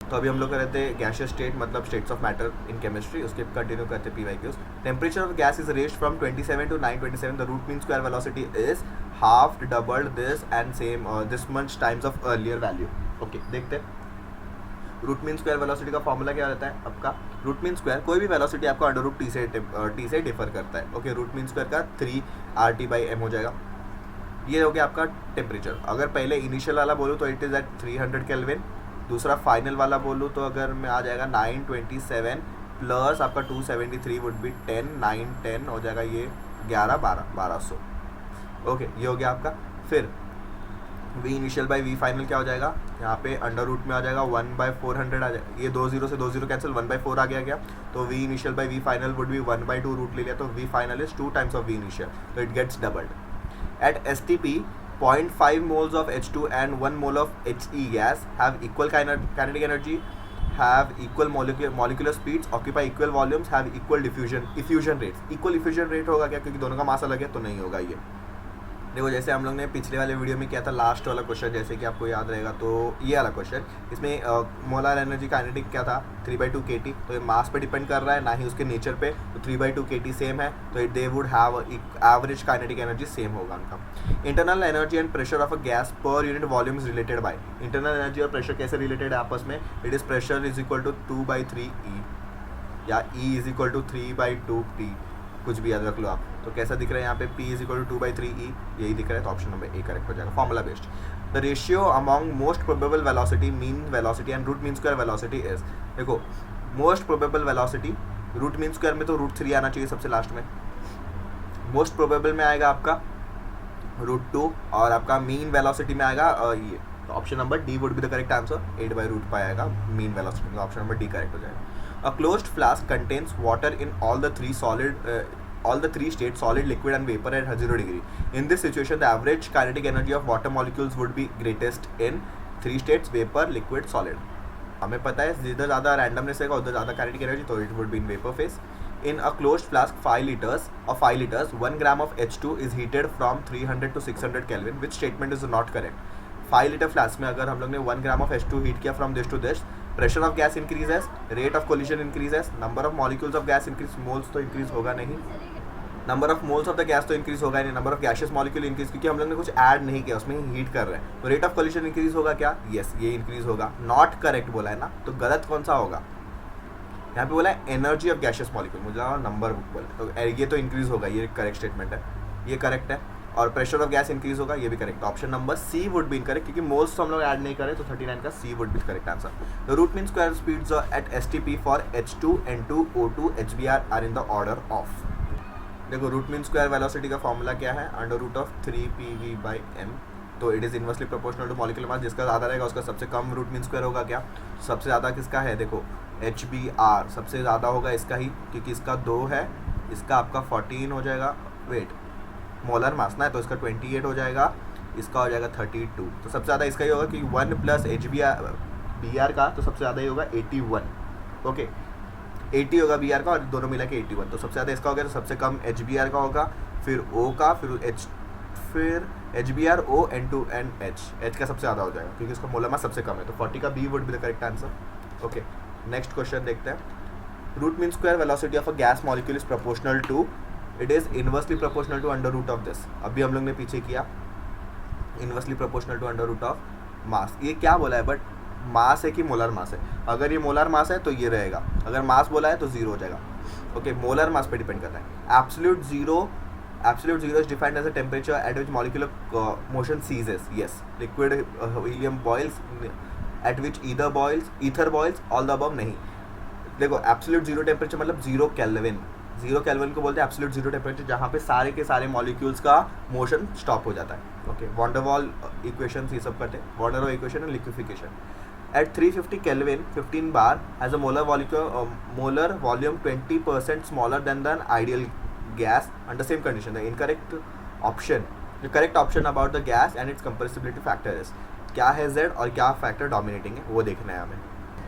तो अभी हम लोग कर रहे थे गैशियस स्टेट मतलब states of matter in chemistry, उसके कंटिन्यू करते PYQs। Temperature of gas is raised from 27 to 927, the root mean square velocity is half doubled this and same this much times of earlier value. Okay, देखते हैं root mean square velocity का formula क्या रहता है आपका। Root mean square कोई भी velocity आपको अंडर रूट टी से डिफर करता है। ओके, रूट मीन स्क्वायर का 3RT/m हो जाएगा। ये हो गया आपका टेम्परेचर। अगर पहले इनिशियल वाला बोलूँ तो इट इज़ एट 300 केल्विन, दूसरा फाइनल वाला बोलूँ तो अगर मैं आ जाएगा 927 प्लस आपका 273 वुड बी 10, 9, 10 हो जाएगा ये 11, 1200। ओके, ये हो गया आपका। फिर V initial by V final क्या हो जाएगा, यहाँ पे अंडर रूट में आ जाएगा 1/400 आ जाएगा। ये 2 0 से 2 0 कैंसिल, 1/4 आ गया। तो V initial by V final would be 1/2 root ले लिया, तो V final is 2 times of V initial, तो it gets doubled. At STP 0.5 moles of H2 and 1 mole of HE gas have equal kinetic energy, have equal molecular speeds, occupy equal volumes, have equal effusion rates। equal effusion rate होगा क्या, क्योंकि दोनों का मास अलग है तो नहीं होगा ये। देखो जैसे हम लोग ने पिछले वाले वीडियो में किया था लास्ट वाला क्वेश्चन, जैसे कि आपको याद रहेगा, तो ये वाला क्वेश्चन इसमें मोलर एनर्जी काइनेटिक क्या था 3/2 kT, तो ये मास पे डिपेंड कर रहा है ना ही उसके नेचर पे, तो 3/2 kT सेम है, तो they would have average kinetic energy same होगा उनका। Internal energy and pressure of a gas per unit volume is related by. Internal energy और प्रेशर कैसे रिलेटेड है आपस में, it is pressure is equal to 2/3E या E is equal to 3/2P, कुछ भी याद रख लो आप। तो कैसा दिख रहा है यहाँ पे P is equal to 2/3E, यही दिख रहा है, तो ऑप्शन नंबर A करेक्ट हो जाएगा, formula based. The ratio among most probable velocity, mean velocity and root mean square velocity is. देखो most probable velocity, root mean square में तो √3 आना चाहिए सबसे लास्ट में, मोस्ट प्रोबेबल में आएगा आपका √2 और आपका मीन वेलोसिटी में आएगा ये, तो option number D would be the correct answer, 8/√5 आएगा मीन वेलोसिटी, तो ऑप्शन नंबर D करेक्ट हो जाएगा। A closed flask contains water in all the three states, solid, liquid and vapor at 0 degree. In this situation, the average kinetic energy of water molecules would be greatest in 3 states, vapor, liquid, solid. हमें पता है जिधर ज़्यादा randomness रहेगा उधर ज़्यादा kinetic energy, तो it would be in vapor phase. In a closed flask 5 liters, 1 gram of H2 is heated from 300 to 600 Kelvin. Which statement is not correct? 5 litre flask में अगर हम लोग ने 1 ग्राम ऑफ H2 हीट किया from this to this, pressure of gas increases, rate of collision increases, number of molecules of gas increase, moles तो increase होगा नहीं, number of moles of the gas तो इंक्रीज होगा नहीं, number of gaseous molecule increase, क्योंकि हम लोग ने कुछ ऐड नहीं किया उसमें, हीट कर रहे हैं, तो रेट ऑफ कोलिजन इंक्रीज होगा क्या, यस ये इंक्रीज होगा। नॉट करेक्ट बोला है ना, तो गलत कौन सा होगा, यहाँ पे बोला है एनर्जी ऑफ गैशियस मॉलिक्यूल, मुझे नंबर बोला, तो ये तो इंक्रीज होगा, ये करेक्ट स्टेटमेंट है, ये करेक्ट है। और प्रेशर ऑफ गैस इंक्रीज होगा, ये भी correct, option number C would be incorrect, क्योंकि मोल्स तो हम लोग ऐड नहीं करें, तो 39 का C would be correct answer. The root mean square speeds at STP for H2, N2, O2, HBr are in the order of. देखो root mean square velocity का फॉर्मूला क्या है, √3PV/m, तो it is inversely proportional to molecular mass, जिसका ज़्यादा रहेगा उसका सबसे कम रूट मीन स्क्वायर होगा क्या, सबसे ज़्यादा किसका है, देखो HBr सबसे ज़्यादा होगा इसका ही, क्योंकि इसका 2 है, इसका आपका 14 हो जाएगा, वेट मोलर मास ना है, तो इसका 28 हो जाएगा, इसका हो जाएगा 32, तो सबसे ज़्यादा इसका ही होगा, क्योंकि 1 प्लस HBr का तो सबसे ज़्यादा ही होगा 81। ओके 80 होगा BR का और दोनों मिला के 81, तो सबसे ज़्यादा इसका हो गया, तो सबसे कम HBr का होगा, फिर O का, फिर HBr, O, N2 and H का सबसे ज़्यादा हो जाएगा, क्योंकि इसका मोलर मास सबसे कम है, तो 40 का B would be the correct answer. Okay next question देखते हैं। Root mean square velocity of a gas molecule is proportional to, it is inversely proportional to under root of this. अभी हम लोग ने पीछे किया inversely proportional to under root of mass, ये क्या बोला है, बट मास है कि मोलर मास है, अगर ये मोलर मास है तो ये रहेगा, अगर मास बोला है तो 0 हो जाएगा। ओके मोलर मास पे डिपेंड करता है। Absolute zero is defined as a temperature at which molecular motion ceases, yes liquid helium boils at which ether boils, all the above नहीं। देखो एब्सोल्यूट जीरो टेम्परेचर मतलब 0 केल्विन, 0 केल्विन को बोलते हैं absolute zero temperature, जहाँ पे सारे के सारे मॉलिक्यूल्स का मोशन स्टॉप हो जाता है। ओके वॉन डर वाल इक्वेशन ये सब करते हैं, वॉन डर वाल equation and liquefaction. At 350 Kelvin, 15 bar has a molar volume 20% smaller than the ideal gas under same condition. The correct option about the gas and its compressibility factor is, क्या है Z और क्या factor dominating है वो देखना है हमें।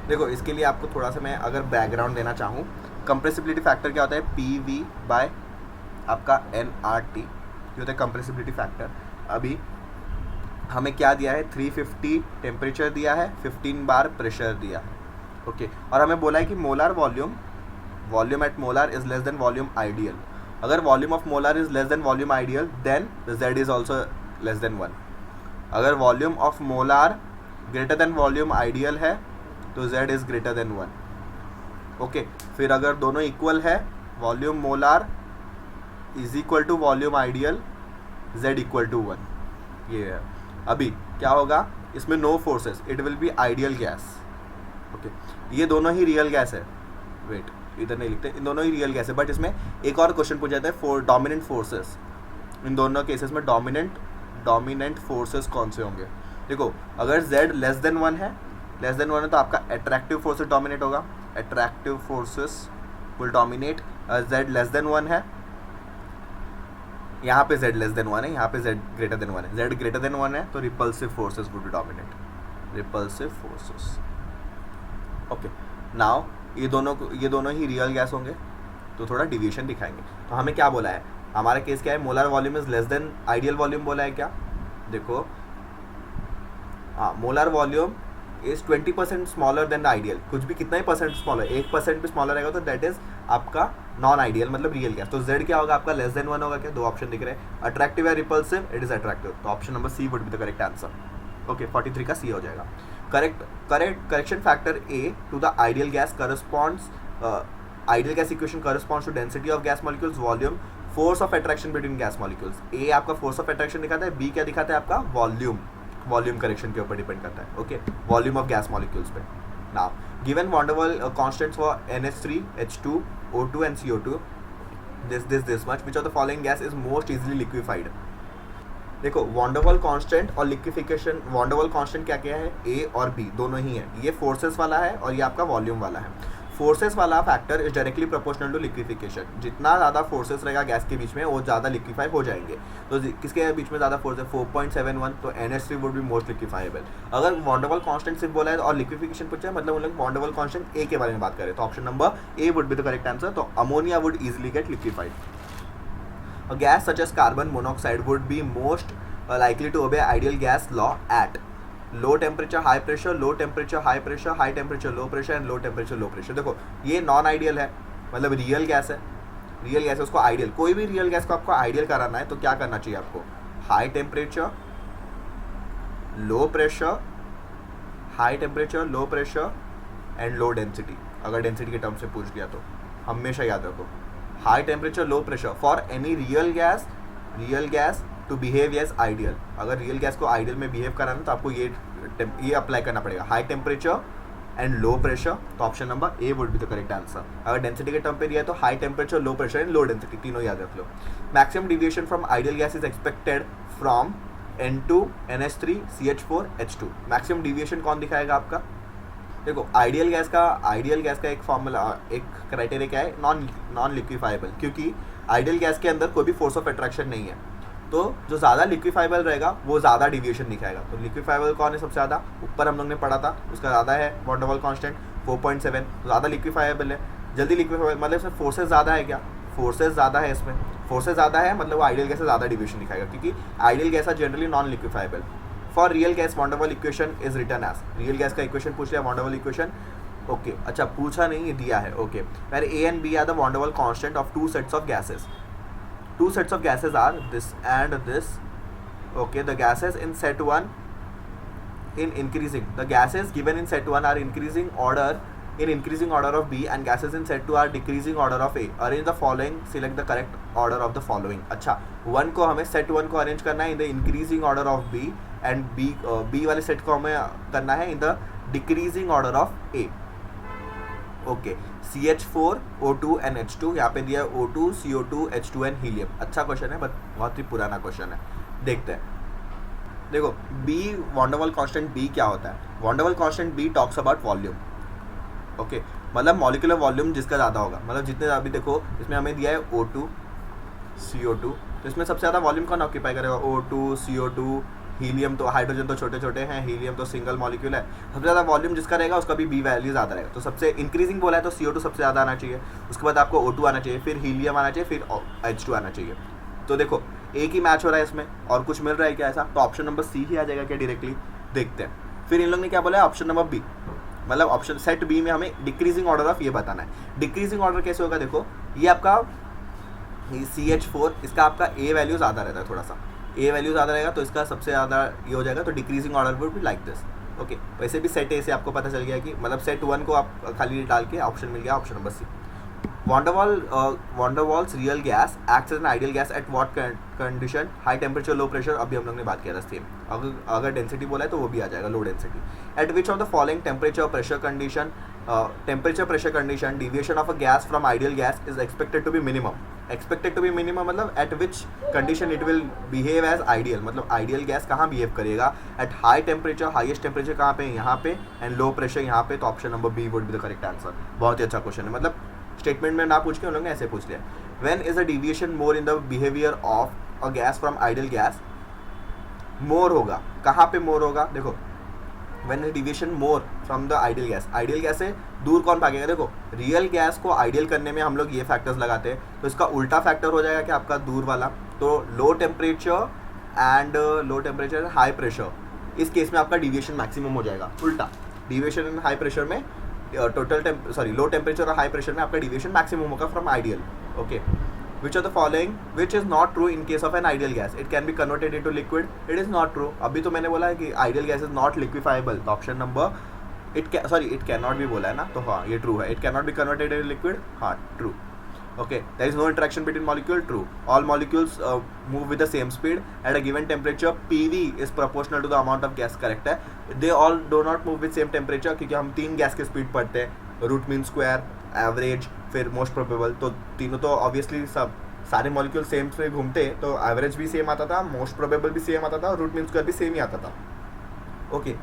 देखो इसके लिए आपको थोड़ा सा मैं अगर बैकग्राउंड देना चाहूँ, कंप्रेसिबिलिटी फैक्टर क्या होता है, PV बाय आपका nRT, ये होता है कंप्रेसिबिलिटी फैक्टर। अभी हमें क्या दिया है, 350 टेम्परेचर दिया है, 15 बार प्रेशर दिया है, ओके और हमें बोला है कि molar volume at molar is less than volume ideal. अगर volume of molar is less than volume ideal then z is also less than 1. अगर volume of molar greater than volume ideal है तो z is greater than 1. Okay फिर अगर दोनों equal है, volume molar is equal to volume ideal, z equal to 1. ये है. अभी क्या होगा इसमें, no forces, it will be ideal gas. Okay ये दोनों ही रियल गैस है. वेट इधर नहीं लिखते, इन दोनों ही रियल गैस है. बट इसमें एक और क्वेश्चन पूछा जाता है फॉर डोमिनेंट फोर्सेस. इन दोनों केसेस में डोमिनेंट फोर्सेस कौन से होंगे. देखो अगर z लेस देन 1 है तो आपका अट्रैक्टिव फोर्सेस डोमिनेट होगा. Attractive forces will dominate. z less than 1 है, यहाँ पे z लेस देन 1 है, यहाँ पे z ग्रेटर देन 1 है. z ग्रेटर देन 1 है तो repulsive forces would be dominate. Repulsive forces. Okay now ये दोनों ही रियल गैस होंगे तो थोड़ा डिविएशन दिखाएंगे. तो हमें क्या बोला है, हमारा केस क्या है, molar volume is less then ideal volume बोला है. क्या देखो हाँ, molar volume is 20% smaller than the ideal. कुछ भी कितना ही परसेंट स्मॉलर, 1% भी स्मॉलर रहेगा तो दैट इज आपका नॉन आइडियल मतलब रियल गैस. तो z क्या होगा आपका, लेस देन 1 होगा. क्या, दो ऑप्शन दिख रहे हैं, अट्रैक्टिव या रिपल्सिव. It is attractive. तो option number C would be the correct answer. Okay 43 का सी हो जाएगा. Correction factor a to the ideal gas corresponds, ideal gas equation corresponds to density of gas molecules, volume, force of attraction between gas molecules. ए आपका force of attraction दिखाता है, B क्या दिखाता है आपका, वॉल्यूम करेक्शन के ऊपर डिपेंड करता है. Okay volume of gas molecules पे. Now given van der Waals constants for NH3, H2, O2 and CO2, this much, which of the following gas is most easily liquefied. देखो वॉन्डरवॉल कांस्टेंट और liquefaction, van der Waals constant क्या क्या है, ए और B दोनों ही है. ये फोर्सेस वाला है और ये आपका वॉल्यूम वाला है. फोर्सेस वाला factor is directly proportional to liquefaction. जितना ज़्यादा फोर्सेस रहेगा गैस के बीच में वो ज़्यादा लिक्विफाई हो जाएंगे. तो किसके बीच में ज़्यादा फोर्स है, 4.71, तो NH3 वुड बी मोस्ट लिक्विफाइबल. अगर वॉन्डरवॉल कांस्टेंट सिर्फ बोला है और लिक्विफिकेशन पूछा है मतलब उन लोग वॉन्डरवॉल कांस्टेंट ए के बारे में बात करें तो option number A would be the correct answer. तो ammonia would easily get liquefied. A gas such as carbon monoxide would be most likely to obey ideal gas law at low temperature, high pressure, low temperature, high pressure, high temperature, low pressure and low temperature, low pressure. देखो ये non ideal है मतलब real gas है. Real gas है उसको ideal, कोई भी real gas को आपको आइडियल कराना है तो क्या करना चाहिए आपको, high temperature, low pressure, high temperature, low pressure and low density. अगर डेंसिटी के टर्म से पूछ दिया तो हमेशा याद रखो high temperature low pressure for any real gas to behave as ideal. अगर रियल गैस को आइडियल में बिहेव कराना तो आपको ये अप्लाई करना पड़ेगा, high temperature and low pressure. तो option number A would be the correct answer. अगर डेंसिटी के टर्म पे दिया है तो high temperature, low pressure and low density, तीनों याद रख लो. Maximum deviation from ideal gas is expected from N2, NH3, CH4, H2. Maximum deviation कौन दिखाएगा आपका, देखो आइडियल गैस का एक फॉर्मूला, एक क्राइटेरिया क्या है, नॉन लिक्विफाइबल. क्योंकि आइडियल गैस के अंदर कोई भी फोर्स ऑफ अट्रैक्शन नहीं है तो जो ज़्यादा लिक्विफाइबल रहेगा वो ज़्यादा डिविएशन दिखाएगा. तो लिक्विफाइबल कौन है सबसे ज़्यादा, ऊपर हम लोग ने पढ़ा था उसका ज़्यादा है वॉन्डरवॉल कांस्टेंट 4.7, तो ज़्यादा लिक्विफाइबल है. जल्दी लिक्विफाइबल मतलब इसमें फोर्सेस ज़्यादा है. क्या फोर्सेस ज़्यादा है, इसमें फोर्सेस ज़्यादा है मतलब वो आइडियल गैस से ज़्यादा डिविएशन दिखाएगा क्योंकि ideal gas are generally non liquefiable. For real gas van der Waals equation is written as, real gas का इक्वेशन पूछ लिया वॉन्डरवॉल इक्वेशन. ओके अच्छा पूछा नहीं, ये दिया है. Okay where A and B are the Van der Waals constant of two sets of gases. Two sets of gases are this and this. Okay, the gases in set 1 in increasing. The gases given in set 1 are increasing order of B and gases in set 2 are decreasing order of A. Arrange the following, select the correct order of the following. अच्छा 1 को हमें set 1 को arrange करना है in the increasing order of B and B वाले set को हमें करना है in the decreasing order of A. Okay CH4, O2 and H2, यहाँ पे दिया है O2, CO2, H2 and helium. अच्छा क्वेश्चन है बट बहुत ही पुराना क्वेश्चन है. देखते हैं. देखो B वॉन्डरवॉल कांस्टेंट B क्या होता है, van der Waals constant B talks about volume. Okay मतलब मॉलिक्यूलर वॉल्यूम जिसका ज़्यादा होगा, मतलब जितने अभी देखो इसमें हमें दिया है O2, CO2, तो इसमें सबसे ज़्यादा वॉल्यूम कौन ऑक्यूपाई करेगा, O2, CO2, हीलियम. तो हाइड्रोजन तो छोटे छोटे हैं, हीलियम तो सिंगल मॉलिक्यूल है. सबसे ज़्यादा वॉल्यूम जिसका रहेगा उसका भी B वैल्यू ज़्यादा रहेगा. तो सबसे इंक्रीजिंग बोला है तो CO2 सबसे ज़्यादा आना चाहिए, उसके बाद आपको O2 आना चाहिए, फिर हीलियम आना चाहिए, फिर H2 आना चाहिए. तो देखो एक ही मैच हो रहा है इसमें और कुछ मिल रहा है क्या ऐसा, तो ऑप्शन नंबर सी ही आ जाएगा क्या डायरेक्टली. देखते हैं. फिर इन लोग ने क्या बोला है, ऑप्शन नंबर बी. मतलब ऑप्शन सेट बी में हमें डिक्रीजिंग ऑर्डर ऑफ ये बताना है। डिक्रीजिंग ऑर्डर कैसे होगा, देखो ये आपका CH4, इसका आपका ए वैल्यू ज़्यादा रहता है, थोड़ा सा ए वैल्यू ज़्यादा रहेगा तो इसका सबसे ज़्यादा ये हो जाएगा, तो decreasing order would be like this. Okay, वैसे भी सेट ए से आपको पता चल गया कि मतलब सेट 1 को आप खाली डाल के ऑप्शन मिल गया, option number C. Van der Waals real gas acts as an ideal gas at what condition? High temperature low pressure, अभी हम लोग ने बात किया था सेम। अगर डेंसिटी बोला है तो वो भी आ जाएगा, low density. At which of the following temperature pressure condition deviation of a gas from ideal gas is expected to be minimum. Expected to be minimum मतलब at which condition it will behave as ideal, मतलब ideal gas कहाँ behave करेगा, at high temperature, highest temperature कहाँ पे, यहाँ पे, and low pressure यहाँ पे। तो option number B would be the correct answer. बहुत ही अच्छा क्वेश्चन है, मतलब स्टेटमेंट में ना पूछ के उन लोगों ने ऐसे पूछ लिया। When is a deviation more in the behaviour of a gas from ideal gas, more होगा कहाँ पे, मोर होगा देखो when is deviation more from the ideal gas, ideal gas से दूर कौन भागेगा, देखो रियल गैस को आइडियल करने में हम लोग ये फैक्टर्स लगाते हैं, तो इसका उल्टा फैक्टर हो जाएगा कि आपका दूर वाला, तो लो टेम्परेचर हाई प्रेशर, इस केस में आपका डिविएशन मैक्सिमम हो जाएगा। उल्टा डिविएशन इन हाई प्रेशर में लो टेम्परेचर और हाई प्रेशर में आपका डिविएशन मैक्सिमम होगा from ideal. Okay, which of the following which is not true in case of N ideal gas, it can be converted into liquid, it is not true. अभी तो मैंने बोला है कि ideal gas is not लिक्विफाइबल, तो option number it can not भी बोला है ना, तो हाँ ये ट्रू है। It can not be converted in liquid, हाँ true. Okay, there is no interaction between molecule, true. All molecules move with the same speed at a given temperature. PV is proportional to the amount of gas, correct है। They all do not move with same temperature क्योंकि हम 3 gas के speed पढ़ते हैं, root mean square, average, फिर most probable, तो तीनों तो ऑब्वियसली सब सारे मॉलिक्यूल सेम से घूमते, तो एवरेज भी सेम आता था, मोस्ट प्रोबेबल भी सेम आता था, रूट मीन स्क्वायर भी सेम ही आता था। Okay,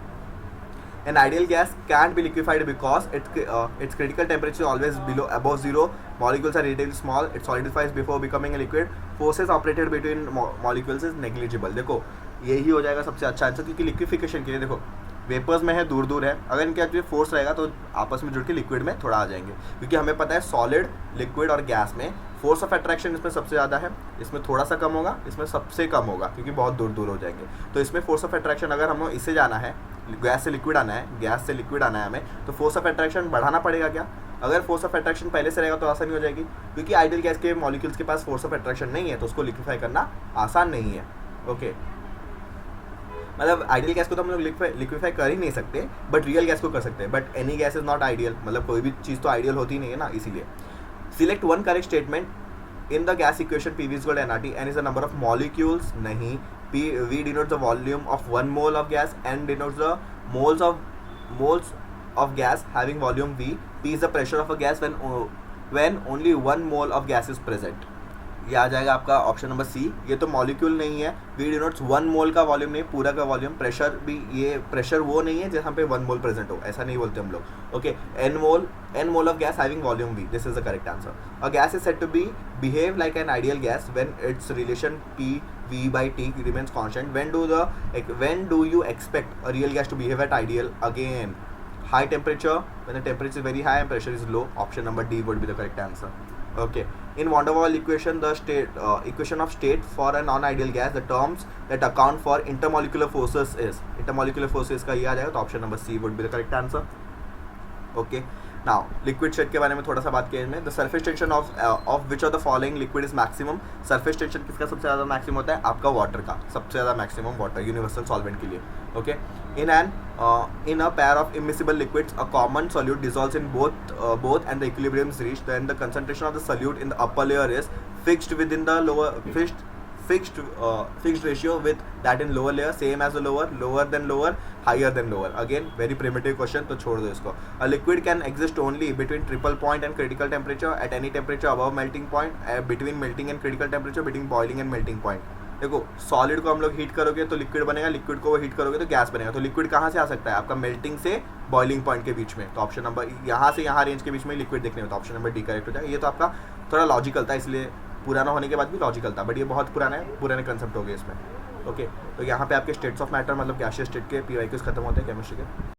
An ideal gas can't be liquefied because its critical temperature is always above zero. Molecules are relatively small. It solidifies before becoming a liquid. Forces operated between molecules is negligible. देखो यही हो जाएगा सबसे अच्छा answer, क्योंकि liquefaction के लिए देखो वेपर्स में है, दूर दूर है, अगर इनके एक्चुअली फोर्स रहेगा तो आपस में जुड़ के लिक्विड में थोड़ा आ जाएंगे, क्योंकि हमें पता है सॉलिड, लिक्विड और गैस में फोर्स ऑफ अट्रैक्शन इसमें सबसे ज़्यादा है, इसमें थोड़ा सा कम होगा, इसमें सबसे कम होगा, क्योंकि बहुत दूर दूर हो जाएंगे। तो इसमें फोर्स ऑफ अट्रैक्शन अगर हमें इससे जाना है, गैस से लिक्विड आना है, गैस से लिक्विड आना है हमें, तो फोर्स ऑफ अट्रैक्शन बढ़ाना पड़ेगा क्या। अगर फोर्स ऑफ अट्रैक्शन पहले से रहेगा तो आसानी हो जाएगी, क्योंकि आइडियल गैस के मॉलिक्यूल्स के पास फोर्स ऑफ अट्रैक्शन नहीं है, तो उसको लिक्विफाई करना आसान नहीं है। ओके, मतलब आइडियल गैस को तो हम लोग लिक्विफाई कर ही नहीं सकते, बट रियल गैस को कर सकते हैं। But any gas is not ideal, मतलब कोई भी चीज़ तो आइडियल होती नहीं है ना, इसीलिए। Select one correct statement in the gas equation P V is equal to nRT, n is the number of molecules, नहीं, P V denotes the volume of 1 mole of gas, n denotes the moles of gas having volume V, P is the pressure of a gas when only 1 mole of gas is present। ये आ जाएगा आपका option number सी। ये तो molecule नहीं है, V denotes 1 मोल का volume नहीं, पूरा का वॉल्यूम। प्रेशर भी, ये प्रेशर वो नहीं है जहाँ पे 1 मोल प्रेजेंट हो, ऐसा नहीं बोलते हम लोग। Okay, n mole of gas having volume V, this is the correct answer. A gas is said to be behave like an ideal gas when its relation P V by T remains constant. When do you expect a real gas to behave at ideal? Again, high temperature, when the temperature is very high and pressure is low. Option number D would be the correct answer. Okay, in Van der Waals equation, the equation of state for a non-ideal gas, the terms that account for intermolecular forces is, intermolecular forces का ये आ जाएगा, तो option number C would be the correct answer. Okay, now liquid state के बारे में थोड़ा सा बात किया इसमें। The surface tension of which of the following liquid is maximum? surface tension किसका सबसे ज़्यादा मैक्सिमम होता है? आपका वाटर का सबसे ज़्यादा मैक्सिमम, वाटर यूनिवर्सल सॉल्वेंट के लिए। Okay, in a pair of immiscible liquids, a common solute dissolves in both and the equilibrium is reached, then the concentration of the solute in the upper layer is fixed within the fixed ratio with that in lower layer, same as the lower than lower, higher than lower. Again, very primitive question, तो छोड़ दो इसको। A liquid can exist only between triple point and critical temperature, at any temperature above melting point, between melting and critical temperature, between boiling and melting point। देखो solid को हम लोग heat करोगे तो लिक्विड बनेगा, लिक्विड को heat करोगे तो गैस बनेगा, तो लिक्विड कहाँ से आ सकता है? आपका मेल्टिंग से बॉइलिंग पॉइंट के बीच में, तो ऑप्शन नंबर यहाँ से यहाँ रेंज के बीच में लिक्विड देखने में, तो ऑप्शन नंबर डी करेक्ट हो जाएगा। ये तो आपका थोड़ा लॉजिकल था, इसलिए पुराना होने के बाद भी लॉजिकल था, बट ये बहुत पुराना है, पुराने कंसेप्ट हो गए इसमें। ओके, तो यहाँ पे आपके स्टेट्स ऑफ मैटर मतलब गैसियस स्टेट के PYQs खत्म होते हैं केमिस्ट्री के।